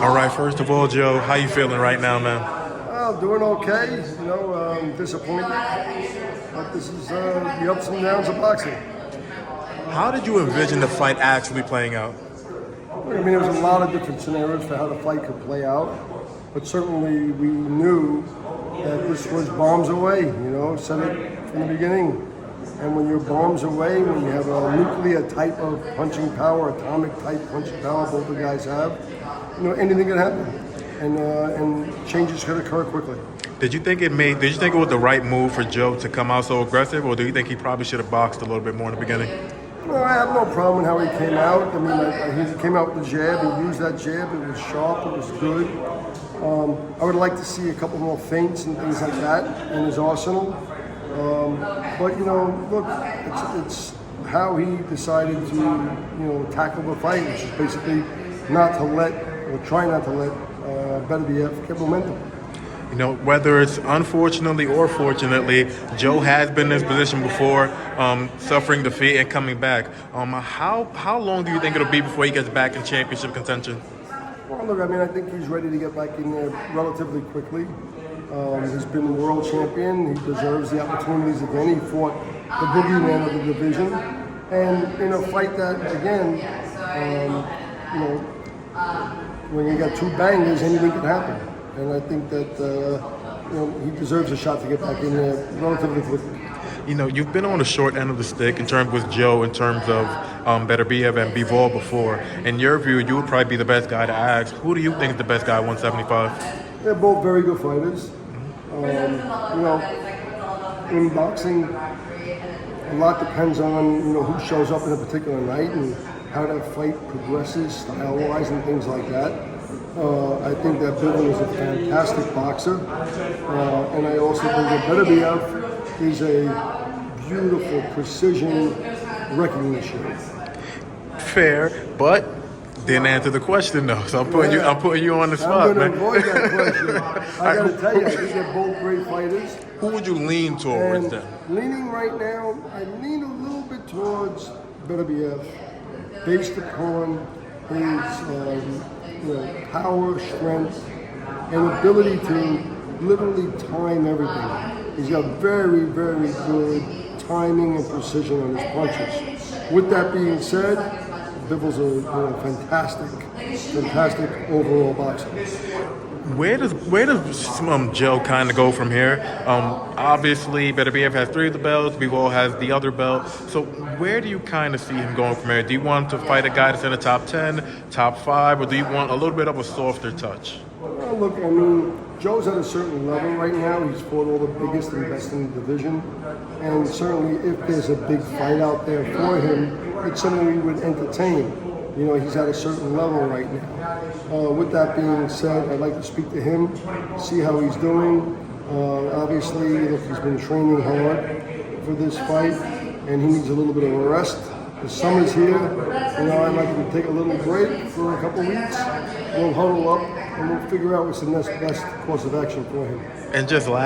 All right, first of all, Joe, how you feeling right now, man? Well, doing okay. Disappointed, but this is the ups and downs of boxing. How did you envision the fight actually playing out? I mean, there was a lot of different scenarios for how the fight could play out, but certainly we knew that this was bombs away. Said it from the beginning. And when you're bombs away, when you have a nuclear type of punching power, atomic type punching power, both the guys have, anything can happen, and changes could occur quickly. Did you think it was the right move for Joe to come out so aggressive, or do you think he probably should have boxed a little bit more in the beginning? No, I have no problem with how he came out. I mean, he came out with the jab. He used that jab. It was sharp. It was good. I would like to see a couple more feints and things like that in his arsenal. But look, it's how he decided to tackle the fight, which is basically try not to let Beterbiev get momentum. Whether it's unfortunately or fortunately, Joe has been in this position before, suffering defeat and coming back. How long do you think it'll be before he gets back in championship contention? Well, look, I think he's ready to get back in there relatively quickly. He's been world champion. He deserves the opportunities again. He fought the boogeyman of the division. And in a fight that, again, when you got two bangers, anything can happen. And I think that, he deserves a shot to get back in there relatively quickly. You've been on the short end of the stick in terms with Joe, in terms of Beterbiev and Bivol before. In your view, you would probably be the best guy to ask. Who do you think is the best guy at 175? They're both very good fighters. In boxing, a lot depends on who shows up in a particular night and how that fight progresses style-wise and things like that. I think that Bivol is a fantastic boxer, and I also think that Beterbiev is a beautiful precision recognition. Fair, but didn't answer the question though. So I'm putting you on the spot, I'm going man. to avoid that question. I got to tell you, I think they're both great fighters. Who would you lean towards then? Leaning right now, I lean a little bit towards Beterbiev, based upon his power, strength, and ability to literally time everything. He's got very, very good timing and precision on his punches. With that being said, Bivol's a fantastic overall boxer. Where does Joe kind of go from here? Obviously, Beterbiev has 3 of the belts. Bivol has the other belt. So where do you kind of see him going from here? Do you want to fight a guy that's in the top 10, top 5, or do you want a little bit of a softer touch? Well, look, Joe's at a certain level right now. He's fought all the biggest and best in the division. And certainly if there's a big fight out there for him, it's something we would entertain. He's at a certain level right now. With that being said, I'd like to speak to him, see how he's doing. Obviously, look, he's been training hard for this fight, and he needs a little bit of a rest. The summer's here. I'd like him to take a little break for a couple weeks. We'll huddle up, and we'll figure out what's the next best course of action for him. And just last